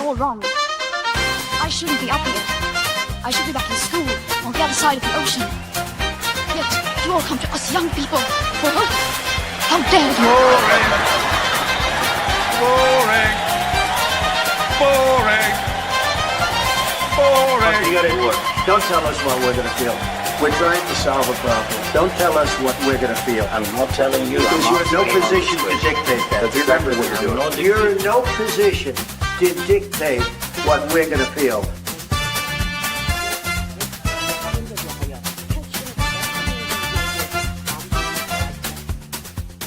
all wrong. I shouldn't be up here. I should be back in school on the other side of the ocean. Yet you all come to us young people for hope. How dare you? Boring. Boring. Boring. You got it work. Don't tell us what we're going to feel. We're trying to solve a problem. Don't tell us what we're going to feel. I'm not telling you. Because you're in no position to dictate that. That's exactly what you're doing. You're in no position to dictate what we're going to feel.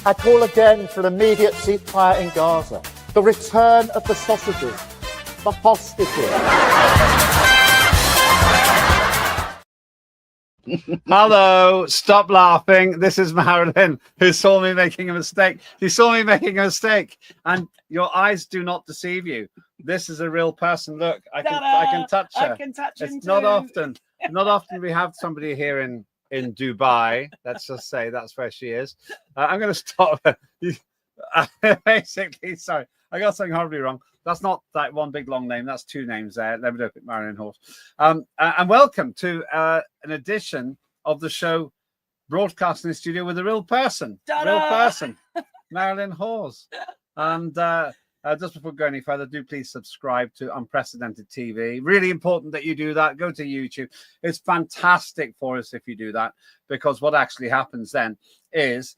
I call again for immediate ceasefire in Gaza, the return of the sausages, the hostages. Hello, stop laughing. This is Marilyn, who saw me making a mistake. She saw me making a mistake, and your eyes do not deceive you. This is a real person. Look, I can touch her. I can touch him It's too. not often we have somebody here in Dubai. Let's just say that's where she is. I'm going to stop. Basically, sorry, I got something horribly wrong. That's not that one big long name. That's two names there. Lembit, Öpik, Marilyn Hawes. And welcome to an edition of the show broadcasting in the studio with a real person. Ta-da! Real person, Marilyn Hawes. And just before going any further, do please subscribe to Unprecedented TV. Really important that you do that. Go to YouTube. It's fantastic for us if you do that, because what actually happens then is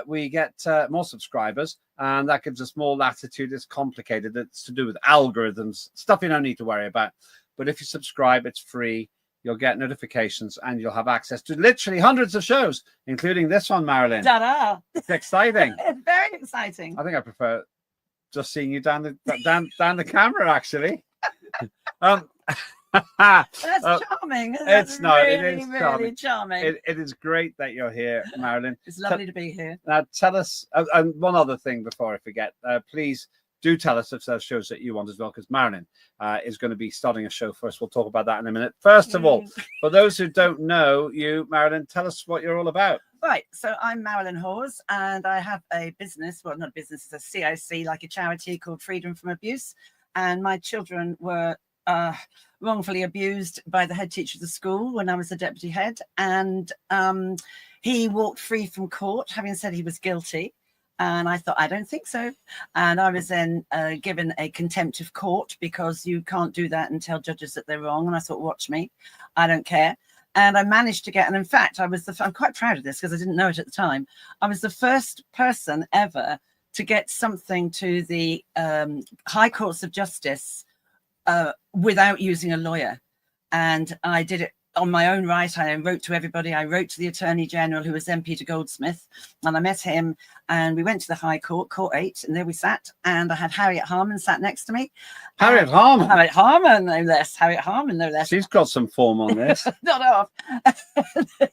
we get more subscribers, and that gives us more latitude. It's complicated. It's to do with algorithms, stuff you don't need to worry about. But if you subscribe, it's free. You'll get notifications, and you'll have access to literally hundreds of shows, including this one, Marilyn. Ta-da! It's exciting. It's very exciting. I think I prefer just seeing you down the camera, actually. That's charming. It's not. Really, It is really charming. It is great that you're here, Marilyn. It's lovely to be here. Now, tell us, and one other thing before I forget, please do tell us if there's shows that you want as well, because Marilyn is going to be starting a show for us. We'll talk about that in a minute. First of all, for those who don't know you, Marilyn, tell us what you're all about. Right, so I'm Marilyn Hawes, and I have a business, well, not a business, it's a CIC, like a charity called Freedom from Abuse. And my children were wrongfully abused by the head teacher of the school when I was the deputy head. And he walked free from court, having said he was guilty. And I thought, I don't think so. And I was then given a contempt of court, because you can't do that and tell judges that they're wrong. And I thought, watch me, I don't care. And I managed to get, and in fact, I'm quite proud of this because I didn't know it at the time. I was the first person ever to get something to the High Courts of Justice without using a lawyer. And I did it on my own right. I wrote to everybody. I wrote to the Attorney General, who was then Peter Goldsmith, and I met him, and we went to the High Court, Court 8, and there we sat, and I had Harriet Harman sat next to me. Harriet Harman? Harriet Harman, no less. Harriet Harman, no less. She's got some form on this. Not off.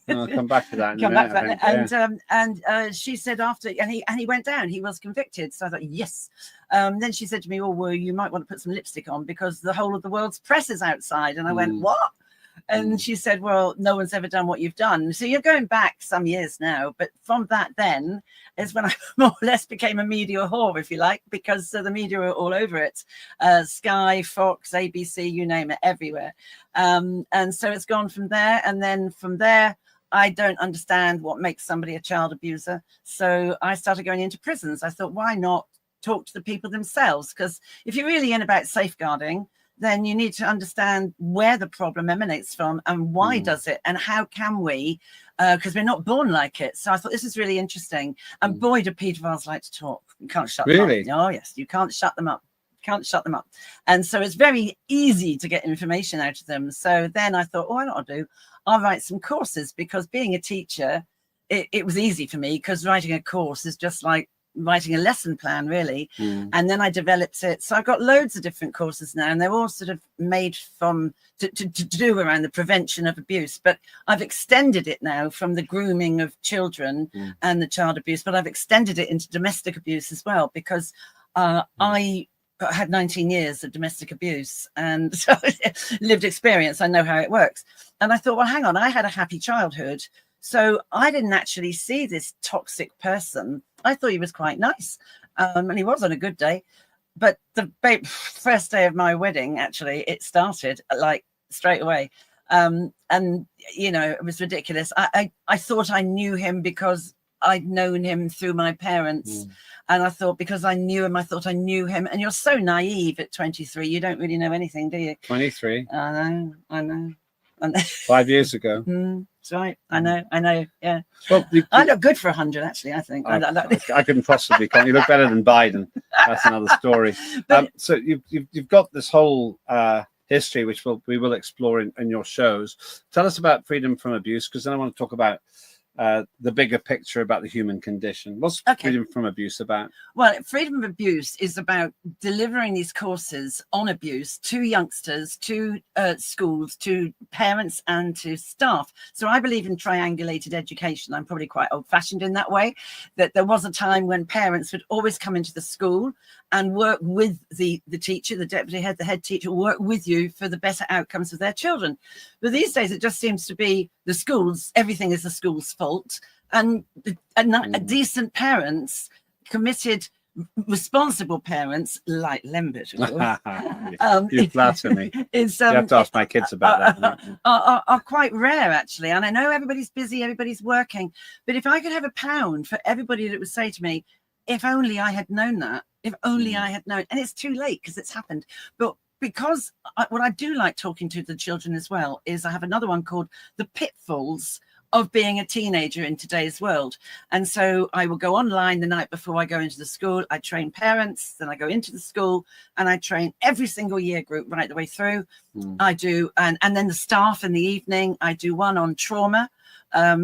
I'll come back to that in Come a back minute. to that. And she said after, and he went down, he was convicted. So I thought, yes. Then she said to me, oh, well, you might want to put some lipstick on because the whole of the world's press is outside. And I went, what? And she said, well, no one's ever done what you've done. So you're going back some years now. But from that then is when I more or less became a media whore, if you like, because the media were all over it. Sky, Fox, ABC, you name it, everywhere. And so it's gone from there. And then from there, I don't understand what makes somebody a child abuser. So I started going into prisons. I thought, why not talk to the people themselves? Because if you're really in about safeguarding, then you need to understand where the problem emanates from and why does it and how can we, because we're not born like it. So I thought this is really interesting. And boy, do pedophiles like to talk. You can't shut them up. Oh, yes, you can't shut them up. Can't shut them up. And so it's very easy to get information out of them. So then I thought, oh, I know what I'll do. I'll write some courses, because being a teacher, it was easy for me, because writing a course is just like writing a lesson plan, really. And then I developed it. So I've got loads of different courses now, and they're all sort of made from to do around the prevention of abuse. But I've extended it now from the grooming of children and the child abuse, but I've extended it into domestic abuse as well, because I had 19 years of domestic abuse, and so lived experience. I know how it works. And I thought, well, hang on, I had a happy childhood. So I didn't actually see this toxic person. I thought he was quite nice. And he was on a good day. but the first day of my wedding, actually, it started like straight away. And you know, it was ridiculous. I thought I knew him because I'd known him through my parents. And I thought because I knew him, I thought I knew him. And you're so naive at 23. You don't really know anything, do you? 23. I know. 5 years ago. That's right. I know. Yeah. Well, I look good for 100, actually, I think. I couldn't possibly. Can't you look better than Biden? That's another story. So you've got this whole history, which we will explore in your shows. Tell us about freedom from abuse, because then I want to talk about the bigger picture about the human condition. What's freedom from abuse about? Well, freedom of abuse is about delivering these courses on abuse to youngsters, to schools, to parents and to staff. So I believe in triangulated education. I'm probably quite old-fashioned in that way, that there was a time when parents would always come into the school and work with the teacher, the deputy head, the head teacher, work with you for the better outcomes of their children. But these days, it just seems to be the schools, everything is the school's fault. And decent parents, committed, responsible parents, like Lembit, of course. You flatter me. You have to ask my kids about that. Are quite rare, actually. And I know everybody's busy, everybody's working. But if I could have £1 for everybody that would say to me, if only I had known that, if only I had known, and it's too late because it's happened. But because what I do like talking to the children as well is I have another one called The Pitfalls of Being a Teenager in Today's World. And so I will go online the night before I go into the school. I train parents, then I go into the school and I train every single year group right the way through. I do, and then the staff in the evening. I do one on trauma,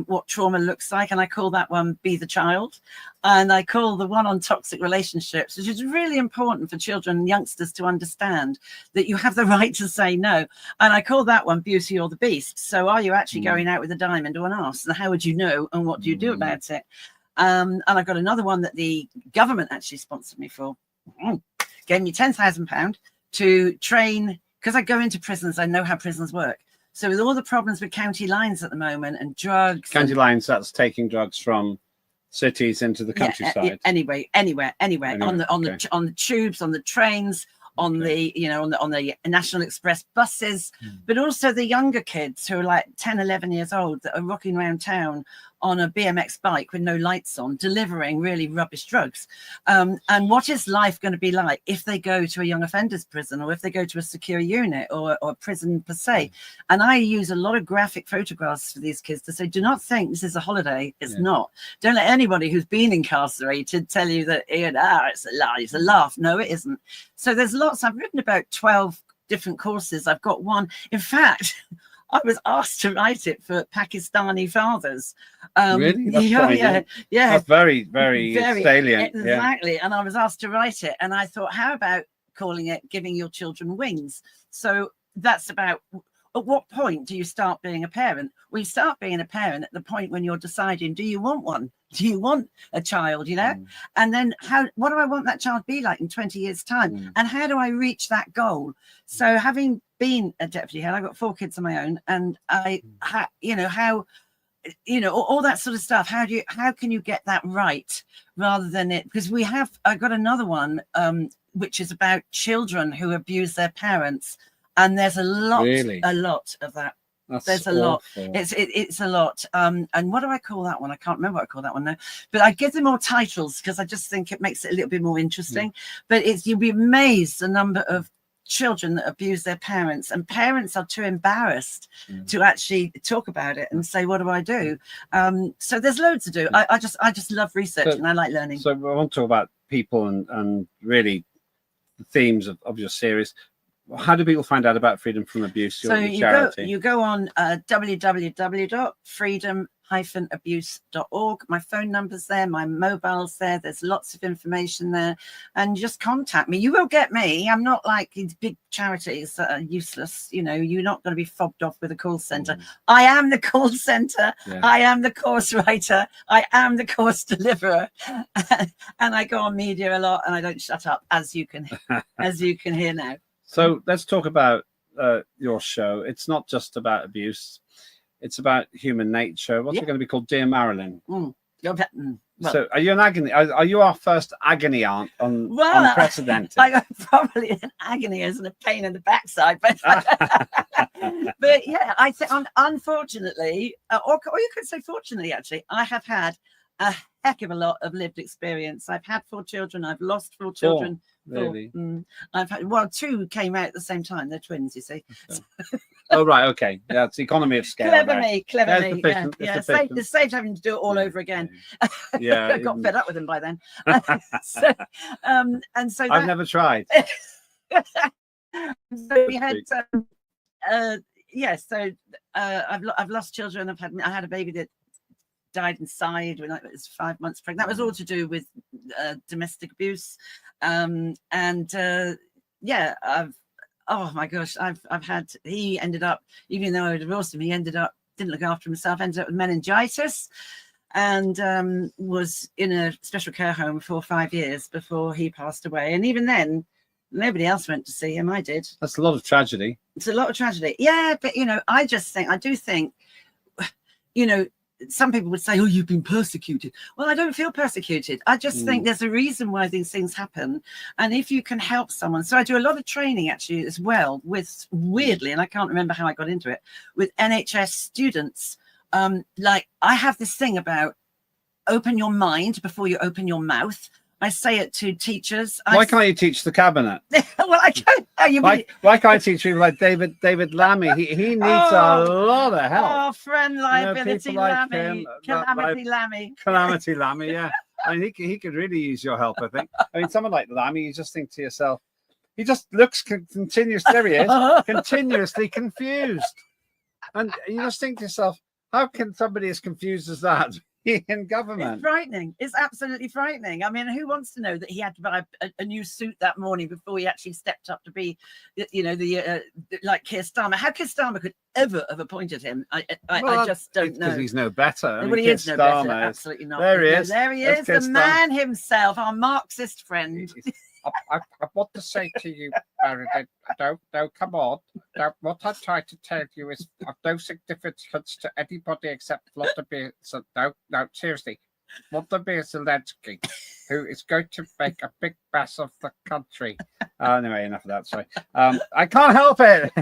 what trauma looks like, and I call that one Be the Child. And I call the one on toxic relationships, which is really important for children and youngsters to understand that you have the right to say no. And I call that one Beauty or the Beast. So are you actually going out with a diamond or an arse? And how would you know? And what do you do about it? And I've got another one that the government actually sponsored me for. Gave me £10,000 to train, because I go into prisons, I know how prisons work. So with all the problems with county lines at the moment and drugs. County lines, that's taking drugs from cities into the countryside. Anywhere on the tubes, on the trains, on the on the National Express buses, but also the younger kids who are like 10, 11 years old that are rocking around town on a BMX bike with no lights on, delivering really rubbish drugs. And what is life going to be like if they go to a young offenders prison, or if they go to a secure unit or a prison per se? And I use a lot of graphic photographs for these kids to say, do not think this is a holiday. It's not. Don't let anybody who's been incarcerated tell you that it's a lie, it's a laugh. No, it isn't. So there's lots. I've written about 12 different courses. I've got one. In fact, I was asked to write it for Pakistani fathers. Really? That's That's very, very salient. Exactly. Yeah. And I was asked to write it. And I thought, how about calling it Giving Your Children Wings? So that's about, at what point do you start being a parent? Well, you start being a parent at the point when you're deciding, do you want one? Do you want a child, And then what do I want that child to be like in 20 years time? And how do I reach that goal? So having been a deputy head, I've got 4 kids of my own, and all that sort of stuff. How can you get that right rather than it? Because I've got another one, which is about children who abuse their parents. And there's a lot of that. There's a lot. It's a lot. And what do I call that one? I can't remember what I call that one now. But I give them more titles because I just think it makes it a little bit more interesting. But you'll be amazed the number of children that abuse their parents, and parents are too embarrassed to actually talk about it and say, what do I do? So there's loads to do. I just love research and I like learning. So I want to talk about people and really the themes of your series. How do people find out about Freedom from Abuse? So you go on www.freedom-abuse.org. My phone number's there, my mobile's there. There's lots of information there, and just contact me. You will get me. I'm not like these big charities that are useless. You're not going to be fobbed off with a call center. I am the call center. I am the course writer. I am the course deliverer, and I go on media a lot, and I don't shut up, as you can hear now. So let's talk about your show. It's not just about abuse. It's about human nature. What's it going to be called? Dear Marilyn. Well, So, are you an agony? Are you our first agony aunt on Unprecedented? I'm probably an agony as a pain in the backside, but but yeah, I think unfortunately, or you could say fortunately, actually, I have had a heck of a lot of lived experience. I've had 4 children. I've lost 4 children. Really? I've had 2 came out at the same time. They're twins, you see. Okay. Oh right, okay. Yeah, it's the economy of scale. Clever me. Yeah, It's saved having to do it all over again. Yeah, I got fed up with them by then. So, and so I've never tried. So we had I've lost children. I had a baby that died inside when I was 5 months pregnant. That was all to do with domestic abuse. Oh my gosh, I've had, he ended up, even though I divorced him, he ended up, didn't look after himself, ended up with meningitis, and was in a special care home for 5 years before he passed away. And even then, nobody else went to see him. I did. That's a lot of tragedy. It's a lot of tragedy. Yeah, but I do think, some people would say, oh, you've been persecuted. Well, I don't feel persecuted. I just think there's a reason why these things happen. And if you can help someone. So I do a lot of training actually as well with, weirdly, and I can't remember how I got into it, with NHS students. Like I have this thing about open your mind before you open your mouth. I say it to teachers. Why can't you teach the cabinet? Well, I can't. Why can't I teach people like David Lammy? He needs a lot of help. Oh, friend liability like Lammy, Calamity Lammy, yeah. I mean, he could really use your help, I think. I mean, someone like Lammy, you just think to yourself, he just looks continuously, there he is, continuously confused. And you just think to yourself, how can somebody as confused as that in government? It's frightening. It's absolutely frightening. I mean, who wants to know that he had to buy a new suit that morning before he actually stepped up to be, like Keir Starmer? How Keir Starmer could ever have appointed him, I just don't know. Because he's no better. I mean, he is no better. Absolutely not. There he is. There he is, the man himself, our Marxist friend. I want to say to you, Barry, don't come on. What I try to tell you is of no significance to anybody except Vladimir. So no, seriously, Vladimir Zelensky, who is going to make a big mess of the country. Anyway, enough of that. Sorry. I can't help it.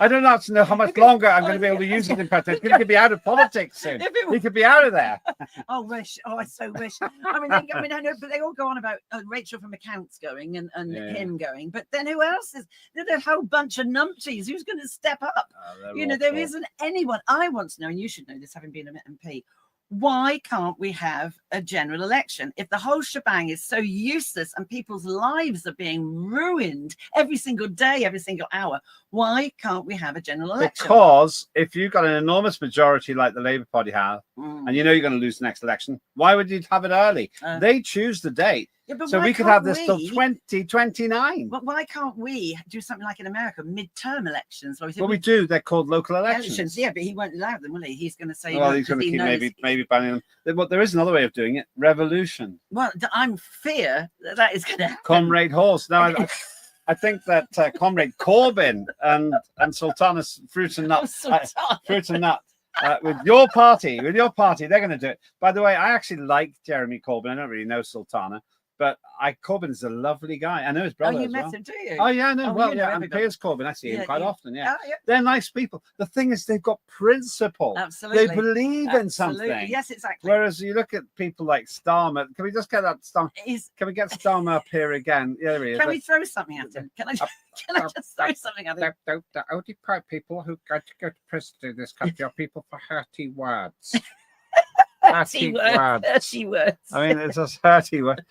I don't know how much longer I'm going to be able to use it in practice. He could be out of politics soon. He could be out of there. I wish. Oh, I so wish. I know, but they all go on about Rachel from Accounts going and him going. But then who else is? There's a whole bunch of numpties. Who's going to step up? There isn't anyone. I want to know, and you should know this, having been an MP. Why can't we have a general election? If the whole shebang is so useless and people's lives are being ruined every single day, every single hour, why can't we have a general election? Because if you've got an enormous majority like the Labour Party have, and you know you're going to lose the next election, why would you have it early? They choose the date. Yeah, so we could have this till 2029. But why can't we do something like in America, midterm elections? Well, we do. They're called local elections. Yeah, but he won't allow them, will he? He's going to say. Well, he's going to keep maybe banning them. But there is another way of doing it: revolution. Well, I'm fear that is going to happen. Comrade Hawes. Now, I think that Comrade Corbyn and Sultana's Fruit and Nut, with your party, they're going to do it. By the way, I actually like Jeremy Corbyn. I don't really know Sultana. But Corbyn is a lovely guy. I know his brother. Oh, you as met well. him, do you? Oh, yeah, no. Well, and Piers Corbyn, I see him quite often. Yeah. Oh, yeah. They're nice people. The thing is, they've got principle. Absolutely. They believe in something. Yes, exactly. Whereas you look at people like Starmer. Can we just get that Starmer? Can we get Starmer up here again? Yeah, there he is. Can we throw something at him? Can I just throw something at him? The only people who go to prison in this country are people for hurty words. Hurty words. I mean, it's just hurty words.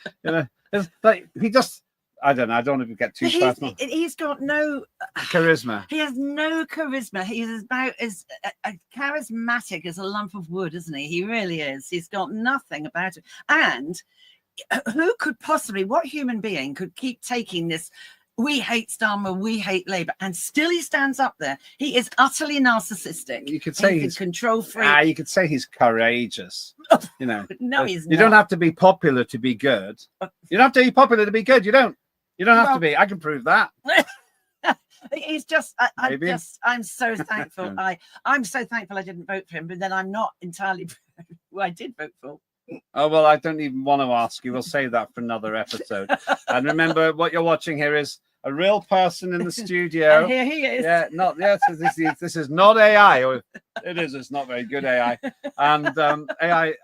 It's like he just, I don't know. I don't want to get too personal. He's got no charisma. He has no charisma. He's about as charismatic as a lump of wood, isn't he? He really is. He's got nothing about it. And who could possibly, what human being could keep taking this? We hate Starmer, we hate Labour, and still he stands up there. He is utterly narcissistic. You could say he's control freak. You could say he's courageous. No, he's not. You don't have to be popular to be good. You don't have to be popular to be good. You don't have to be. I can prove that. He's just. I'm so thankful. I'm so thankful I didn't vote for him, but then I'm not entirely who I did vote for. Oh, well, I don't even want to ask you. We'll save that for another episode. And remember, what you're watching here is a real person in the studio. And here he is. Yeah, this is not AI. Or it is. It's not very good AI. And AI,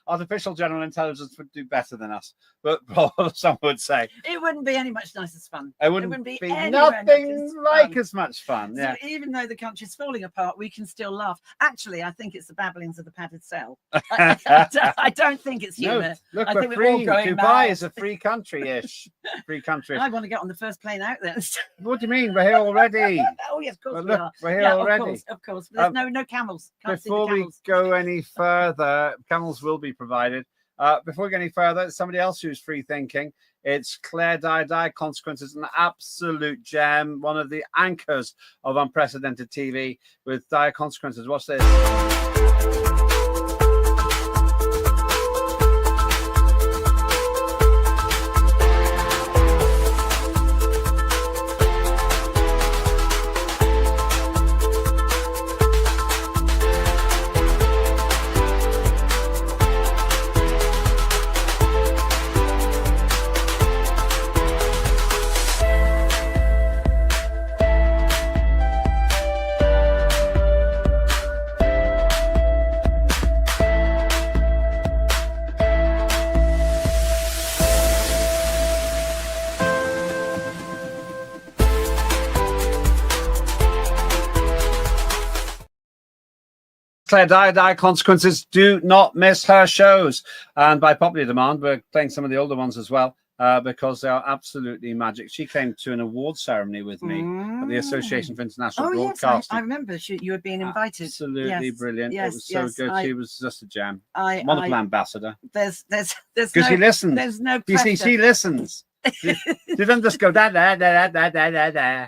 artificial general intelligence would do better than us. But some would say it wouldn't be any much nice as fun. it wouldn't be anywhere nothing like fun. as much fun. Yeah. So even though the country's falling apart, we can still laugh. Actually, I think it's the babblings of the padded cell. I don't think it's humour. No, look, I we're think we're free. all going Dubai mad. is a free country-ish. Free country. I want to get on the first plane out there. What do you mean? We're here already. Oh yes, of course Well, we look, are. we're here Yeah, already. Of course. But there's no camels. Can't see the Before we camels. go any further, camels will be provided. Before we go any further, somebody else who's free thinking. It's Claire Dire Consequences, an absolute gem, one of the anchors of unprecedented TV with Dire Consequences. Watch this. Claire Dire Consequences. Do not miss her shows. And by popular demand, we're playing some of the older ones as well because they are absolutely magic. She came to an award ceremony with me at the Association for International Broadcasting. Yes, I remember you were being invited. Absolutely brilliant. Yes, it was so good. She was just a gem. Wonderful ambassador. There's because she listens. There's no You pressure. see, she listens. She doesn't just go da da da da da da da.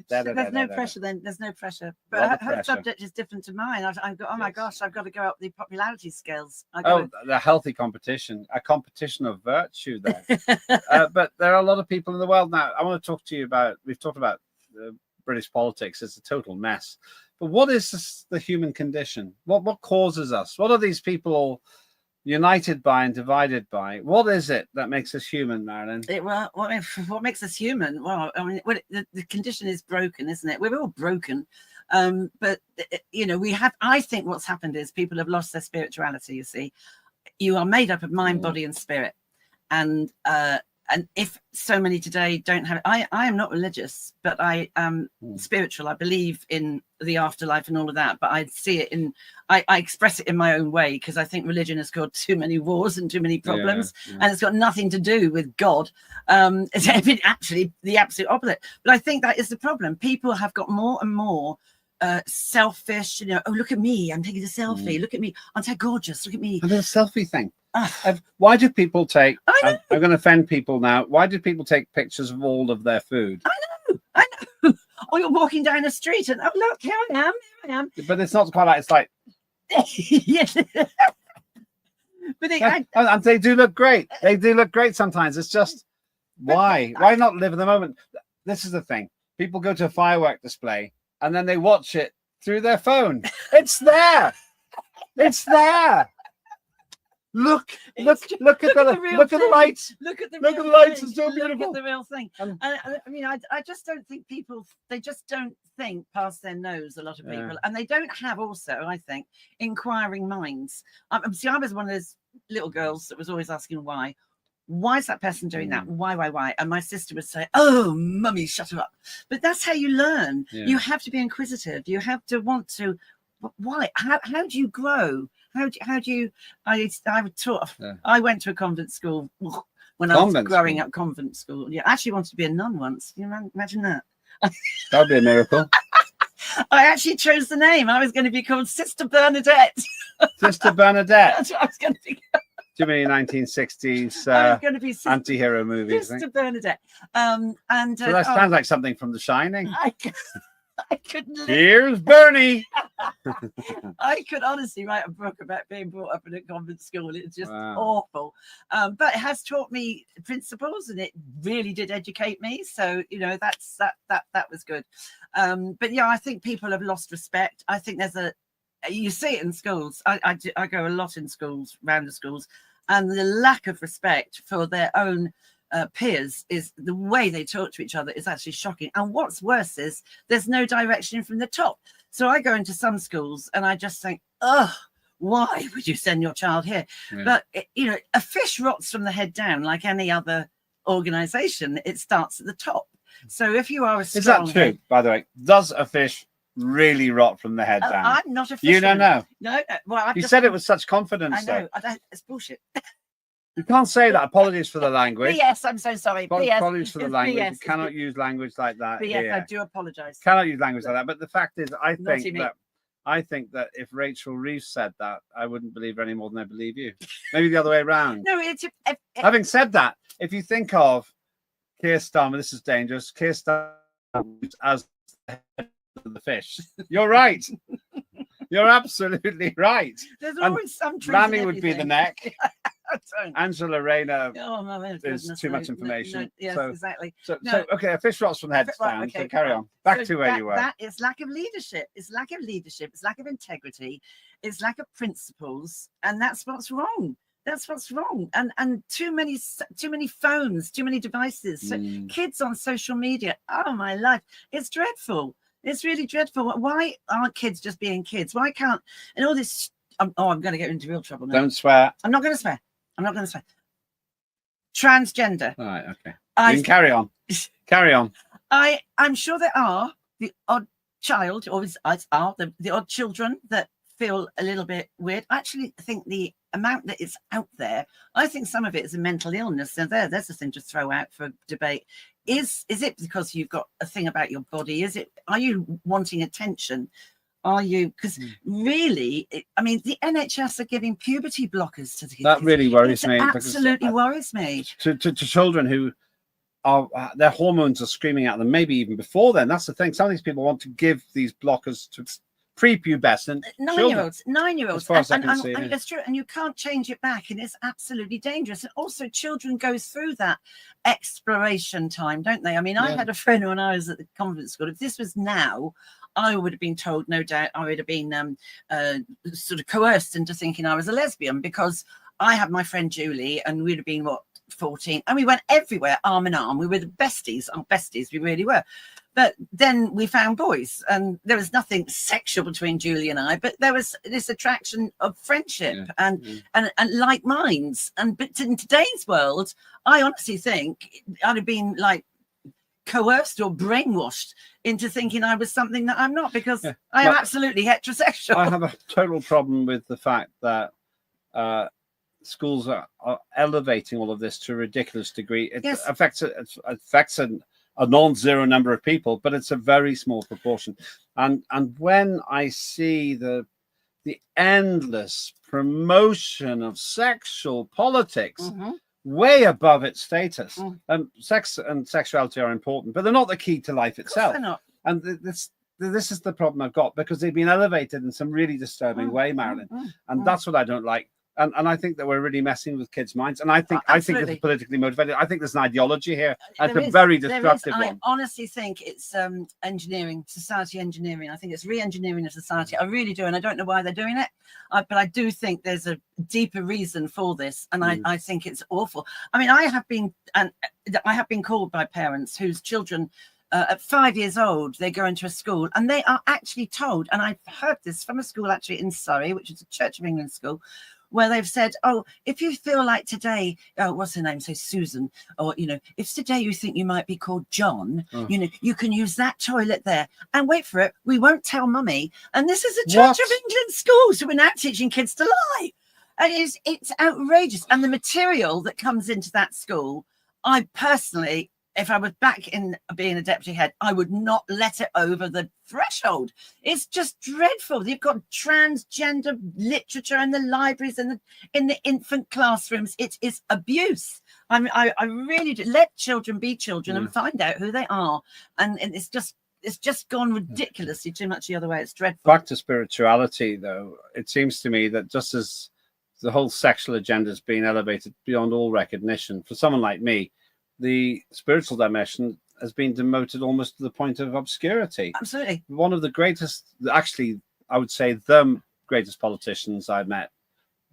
There's no pressure then. There's no pressure. But her subject is different to mine. I've got, oh my gosh, I've got to go up the popularity scales. The healthy competition, a competition of virtue there. But there are a lot of people in the world now. I want to talk to you about, we've talked about British politics. It's a total mess. But what is the human condition? What causes us? What are these people all united by and divided by? What is it that makes us human, Marilyn? What makes us human? Well, I mean, the condition is broken, isn't it? We're all broken. But I think what's happened is people have lost their spirituality. You see, you are made up of mind, body, and spirit. And if so many today don't have it, I am not religious, but I am spiritual. I believe in the afterlife and all of that, but I see it I express it in my own way because I think religion has caused too many wars and too many problems, and it's got nothing to do with God. It's actually the absolute opposite. But I think that is the problem. People have got more and more selfish. Oh, look at me! I'm taking a selfie. Look at me! Aren't I gorgeous? Look at me! And the selfie thing. Why do people take? I'm going to offend people now. Why do people take pictures of all of their food? I know. Or you're walking down the street and look, here I am. But it's not quite like it's like. Yes. But and they do look great. They do look great sometimes. It's just why not live in the moment? This is the thing. People go to a firework display and then they watch it through their phone. It's there. It's there. Look at the lights. Look at the lights. It's so beautiful. Look at the real thing. And I mean, I just don't think they just don't think past their nose, a lot of people. And they don't have also, I think, inquiring minds. See, I was one of those little girls that was always asking why. Why is that person doing that? Why? And my sister would say, oh, mummy, shut her up. But that's how you learn. Yeah. You have to be inquisitive. You have to want to. Why? How do you grow? How do you? I went to a convent school when I was growing up. Convent school. Yeah, I actually wanted to be a nun once. Can you imagine that? That'd be a miracle. I actually chose the name. I was going to be called Sister Bernadette. Sister Bernadette. That's what I was going to be. Too many 1960s anti-hero movies. Sister Bernadette. So that sounds like something from The Shining. I couldn't live. Here's Bernie. I could honestly write a book about being brought up in a convent school. It's just awful. But it has taught me principles, and it really did educate me. So that was good. But yeah, I think people have lost respect. I think there's you see it in schools. I go a lot in schools, round the schools, and the lack of respect for their own peers is the way they talk to each other is actually shocking. And what's worse is there's no direction from the top. So I go into some schools and I just think, oh, why would you send your child here? Yeah. But a fish rots from the head down, like any other organization. It starts at the top. So if you are a strong is that true, by the way? Does a fish really rot from the head down? I'm not a fisherman. You don't know. No, well, You said it with such confidence. I know. I don't. It's bullshit. You can't say that. Apologies for the language. Yes, I'm so sorry. Apologies for the It's language. BS. You cannot use language like that. Yes, here. I do apologise. Cannot use language like that. But the fact is, Naughty me. I think that if Rachel Reeves said that, I wouldn't believe her any more than I believe you. Maybe the other way around. No, it's Having said that, if you think of Keir Starmer, this is dangerous. Keir Starmer as the head of the fish. You're right. You're absolutely right. there's And always some truth. Rami in would be the everything. neck. Don't. Angela Rayner Oh my is goodness, too much no, information. yes, So- exactly. So, No. okay, a fish rots from the head Right, down. okay, So carry right. on. Back So to where you were. That is lack of leadership. It's lack of leadership. It's lack of integrity. It's lack of principles, and that's what's wrong. That's what's wrong. And too many phones, too many devices. So kids on social media. Oh my life, it's dreadful. It's really dreadful. Why aren't kids just being kids? Why can't and all this? I'm going to get into real trouble now. Don't swear. I'm not going to swear. I'm not going to swear. Transgender. All right, okay. I- You can carry on. Carry on. I'm sure there are the odd child, or are the odd children that feel a little bit weird. I actually think the amount that is out there, I think some of it is a mental illness. So there's a thing to throw out for debate. Is it because you've got a thing about your body? Are you wanting attention? Are you? Because really, I mean, the NHS are giving puberty blockers to the kids. That really worries me. because Absolutely worries me. To children who are their hormones are screaming at them, maybe even before then. That's the thing. Some of these people want to give these blockers to prepubescent children. 9-year-olds. As far as I can and see, yeah. That's true. And you can't change it back. And it's absolutely dangerous. And also children go through that exploration time, don't they? I mean, I Yeah. had a friend when I was at the convent school. If this was now, I would have been told, no doubt, I would have been sort of coerced into thinking I was a lesbian, because I had my friend Julie and we'd have been, 14, and we went everywhere arm in arm. We were the besties, our besties, we really were. But then we found boys, and there was nothing sexual between Julie and I, but there was this attraction of friendship and like minds. But in today's world, I honestly think I'd have been like coerced or brainwashed into thinking I was something that I'm not, because I am absolutely heterosexual. I have a total problem with the fact that schools are elevating all of this to a ridiculous degree. It affects a non-zero number of people, but it's a very small proportion. And when I see the endless promotion of sexual politics way above its status, sex and sexuality are important, but they're not the key to life itself. They're not. And this is the problem I've got, because they've been elevated in some really disturbing way, Marilyn, and that's what I don't like. And I think that we're really messing with kids' minds. And I think it's politically motivated. I think there's an ideology here. It's a very destructive one. I honestly think it's engineering, society engineering. I think it's re-engineering of society. I really do. And I don't know why they're doing it. But I do think there's a deeper reason for this. And I think it's awful. I mean, I have been called by parents whose children at 5 years old, they go into a school and they are actually told, and I've heard this from a school actually in Surrey, which is a Church of England school, where they've said, oh, if you feel like today, what's her name? Say Susan, or, if today you think you might be called John, you can use that toilet there. And wait for it, we won't tell mummy. And this is a Church of England school, so we're now teaching kids to lie. And it's outrageous. And the material that comes into that school, I personally, if I was back in being a deputy head, I would not let it over the threshold. It's just dreadful. You've got transgender literature in the libraries and in the infant classrooms. It is abuse. I really do. Let children be children and find out who they are. And it's just gone ridiculously too much the other way. It's dreadful. Back to spirituality, though, it seems to me that just as the whole sexual agenda has been elevated beyond all recognition, for someone like me, the spiritual dimension has been demoted almost to the point of obscurity. Absolutely. One of the greatest, actually, I would say the greatest politicians I've met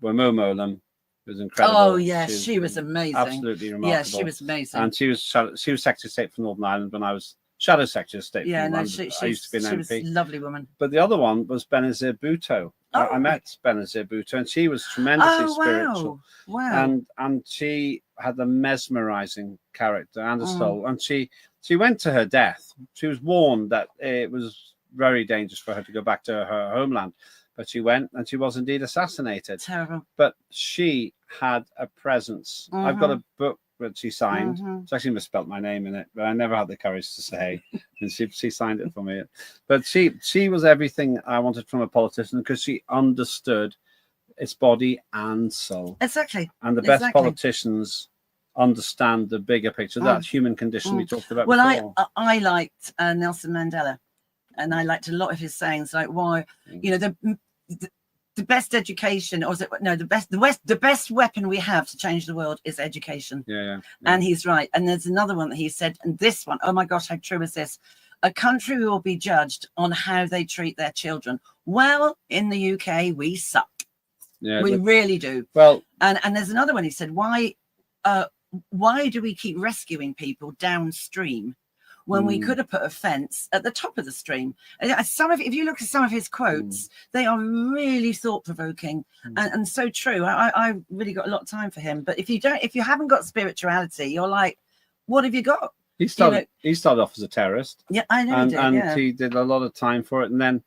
were Mo Molam, who was incredible. Oh yes, she was amazing. Absolutely remarkable. Yeah, she was amazing. And she was Secretary of State for Northern Ireland when I was Shadow Secretary of State. Yeah, for no, Northern I used to be an she MP. was a lovely woman. But the other one was Benazir Bhutto. Oh. I met Benazir Bhutto, and she was tremendously spiritual. Wow. And she had a mesmerizing character and a soul. And she went to her death. She was warned that it was very dangerous for her to go back to her homeland. But she went, and she was indeed assassinated. Terrible. But she had a presence. I've got a book that she signed. It's actually misspelt my name in it, but I never had the courage to say. And she signed it for me. But she was everything I wanted from a politician, because she understood its body and soul. Exactly. And the best politicians understand the bigger picture, that human condition we talked about before. I liked Nelson Mandela, and I liked a lot of his sayings, like why, you know, the best education, or is it no, the best weapon we have to change the world is education. Yeah. And he's right. And there's another one that he said, and this one, oh my gosh, how true is this? A country will be judged on how they treat their children. Well, in the UK, we suck. Yeah, we really do. Well, and there's another one. He said, why do we keep rescuing people downstream when we could have put a fence at the top of the stream? And if you look at some of his quotes, they are really thought-provoking and so true. I really got a lot of time for him. But if you haven't got spirituality, you're like, what have you got? He started off as a terrorist. Yeah, I know. And he did a lot of time for it, and then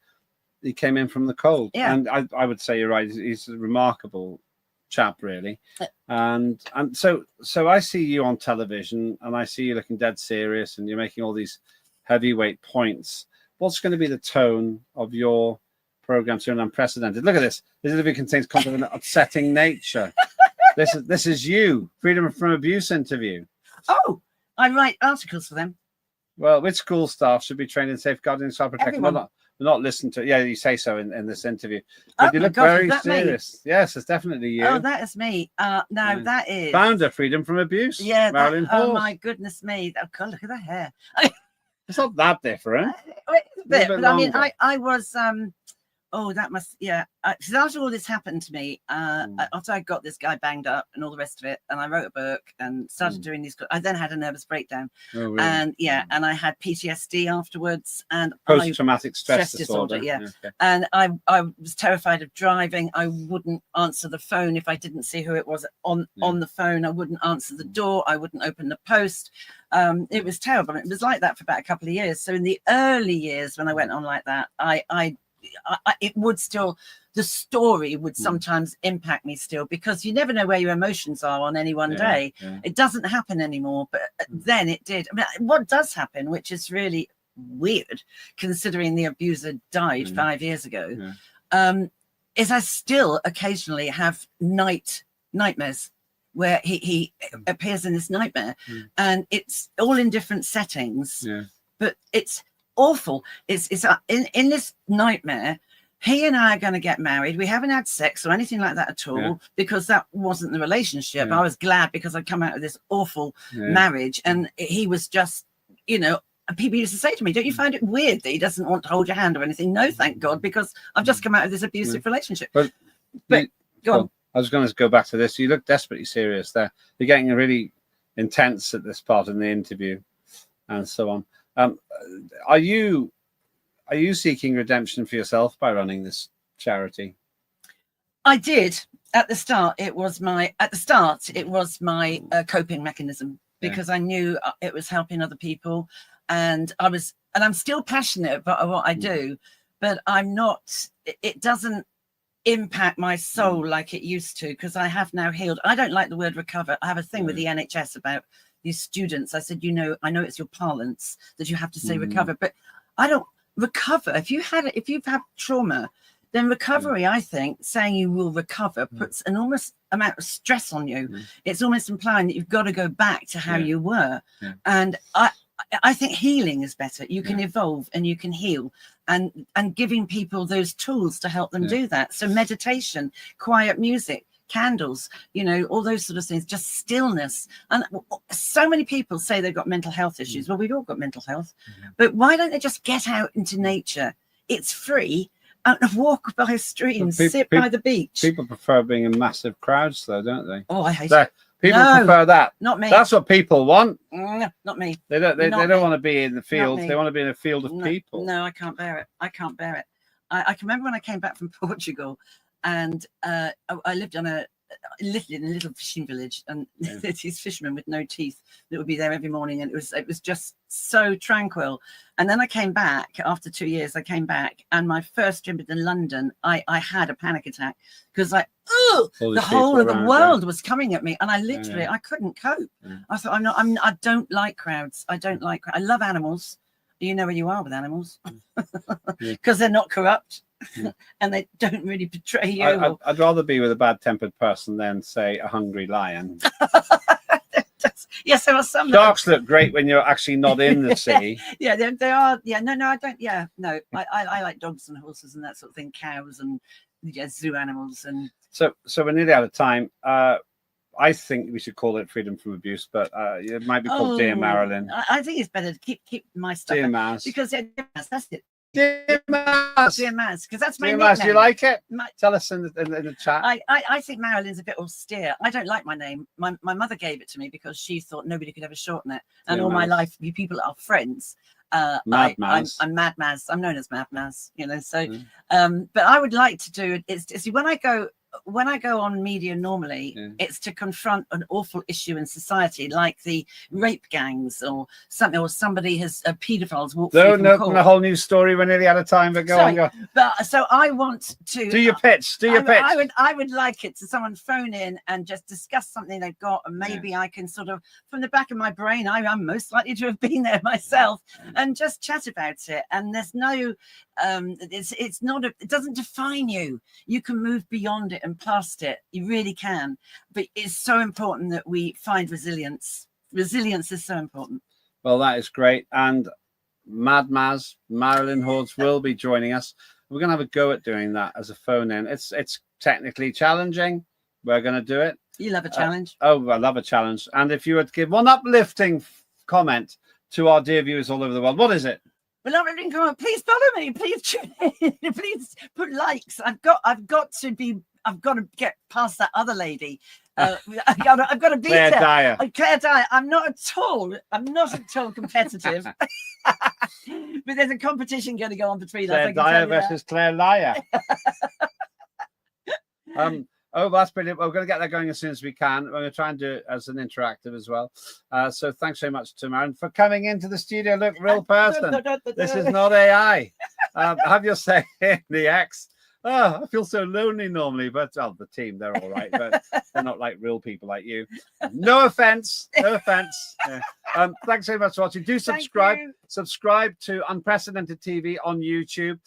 he came in from the cold. Yeah. And I would say you're right. He's a remarkable chap, really. And so I see you on television, and I see you looking dead serious, and you're making all these heavyweight points. What's going to be the tone of your programs here on Unprecedented? Look at this. This interview contains content of an upsetting nature. This is you. Freedom from Abuse interview. Oh, I write articles for them. Well, which school staff should be trained in safeguarding and child protection? We're not listening to. Yeah, you say so in this interview. But you look very serious. Me? Yes, it's definitely you. Oh, that is me. That is founder Freedom from Abuse. Yeah, Marilyn Hawes. Oh my goodness me! Oh God, look at the hair. It's not that different. It's a bit, but I mean, I was oh, that must, yeah. Because after all this happened to me, after I got this guy banged up and all the rest of it, and I wrote a book and started doing these, I then had a nervous breakdown. Oh, really? And and I had PTSD afterwards, and post-traumatic stress disorder. Yeah. Okay. And I was terrified of driving. I wouldn't answer the phone if I didn't see who it was on the phone. I wouldn't answer the door. I wouldn't open the post. It was terrible. It was like that for about a couple of years. So in the early years when I went on like that, it would still, the story would sometimes impact me still, because you never know where your emotions are on any one day. It doesn't happen anymore, but then it did. I mean, what does happen, which is really weird considering the abuser died 5 years ago, is I still occasionally have nightmares where he appears in this nightmare, and it's all in different settings, but it's awful. It's in this nightmare, he and I are going to get married. We haven't had sex or anything like that at all, because that wasn't the relationship. I was glad, because I'd come out of this awful marriage, and he was just, you know, people used to say to me, don't you find it weird that he doesn't want to hold your hand or anything? No, thank God, because I've just come out of this abusive relationship. But go on. I was going to go back to this. You look desperately serious there. You're getting really intense at this part in the interview and so on. Are you seeking redemption for yourself by running this charity? I did at the start. It was my coping mechanism, because I knew it was helping other people, and I'm still passionate about what I do, but I'm not. It doesn't impact my soul like it used to, because I have now healed. I don't like the word recover. I have a thing with the NHS about these students. I said, you know, I know it's your parlance that you have to say recover, but I don't recover. If you've had trauma, then recovery, I think, saying you will recover puts an almost amount of stress on you. It's almost implying that you've got to go back to how you were. And I think healing is better. You can evolve and you can heal, and giving people those tools to help them do that. So meditation, quiet music, candles, you know, all those sort of things, just stillness. And so many people say they've got mental health issues. Well, we've all got mental health, but why don't they just get out into nature? It's free, and walk by a stream, But sit by the beach. People prefer being in massive crowds, though, don't they? Oh, I hate So, it. people No, prefer that. Not me. That's what people want. Not me. They don't. They Not don't me. want to be in the fields. me. They want to be in a field of No, people. No, I can't bear it. I can't bear it. I can remember when I came back from Portugal, and I lived on literally in a little fishing village, and these fishermen with no teeth that would be there every morning, and it was just so tranquil. And then I came back after 2 years. I came back, and my first trip in London, I had a panic attack because the whole of the world was coming at me, and I literally I couldn't cope. I thought I don't like crowds. I don't like. I love animals. You know where you are with animals because they're not corrupt and they don't really betray you. I'd rather be with a bad-tempered person than, say, a hungry lion. Yes, there are some. Sharks look great when you're actually not in the sea. Yeah, they are. Yeah, no, I don't. Yeah, no, I like dogs and horses and that sort of thing, cows and zoo animals. And so we're nearly out of time. I think we should call it freedom from abuse, but it might be called Dear Marilyn. I think it's better to keep my stuff. Dear Maz. Because Dear Maz, that's it. Dear Maz. Dear Maz, because that's my Dear nickname. Maz, do you like it? Tell us in the chat. I think Marilyn's a bit austere. I don't like my name. My mother gave it to me because she thought nobody could ever shorten it. And Dear all my Maz. life, you people are friends. Mad Maz. I'm Mad Maz. I'm known as Mad Maz, so but I would like to do it. It's when I go on media normally, it's to confront an awful issue in society, like the rape gangs or something, or somebody has paedophiles walked through from court. A whole new story. We're nearly out of time, but go on. But so I want to Do your pitch. Do your pitch. I would like it to someone phone in and just discuss something they've got, and maybe I can sort of, from the back of my brain, I'm most likely to have been there myself, and just chat about it. And there's no, it's not it doesn't define you. You can move beyond it and past it. You really can. But it's so important that we find resilience. Resilience is so important. Well, that is great. And Mad Maz, Marilyn Hawes will be joining us. We're going to have a go at doing that as a phone in. It's technically challenging. We're going to do it. You love a challenge. I love a challenge. And if you would give one uplifting comment to our dear viewers all over the world, what is it? Well, please follow me. Please tune in. Please put likes. I've got to get past that other lady. I've got to beat Claire her. Dyer. Claire Dyer. I'm not at all competitive. But there's a competition going to go on between us. Claire Dyer versus Claire Liar. That's brilliant. We're going to get that going as soon as we can. We're going to try and do it as an interactive as well. So thanks so much to Marilyn for coming into the studio. Look, real person. This is not AI. Have your say in the X. Oh, I feel so lonely normally, but the team, they're all right, but they're not like real people like you. No offense. No offense. Yeah. Thanks so much for watching. Do subscribe. Subscribe to Unprecedented TV on YouTube.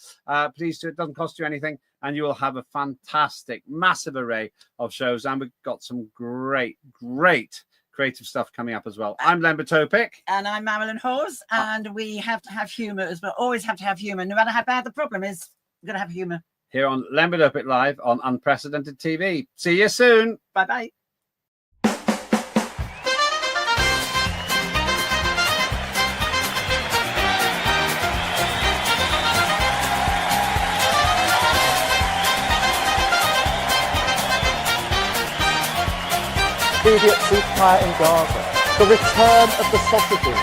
Please do. It doesn't cost you anything, and you will have a fantastic, massive array of shows. And we've got some great creative stuff coming up as well. I'm Lembit Öpik. And I'm Marilyn Hawes. And we have to have humour as well. Always have to have humour. No matter how bad the problem is, we're going to have humour. Here on Lembit Öpik Live on Unprecedented TV. See you soon. Bye-bye. Immediate ceasefire in Gaza. The return of the sausages.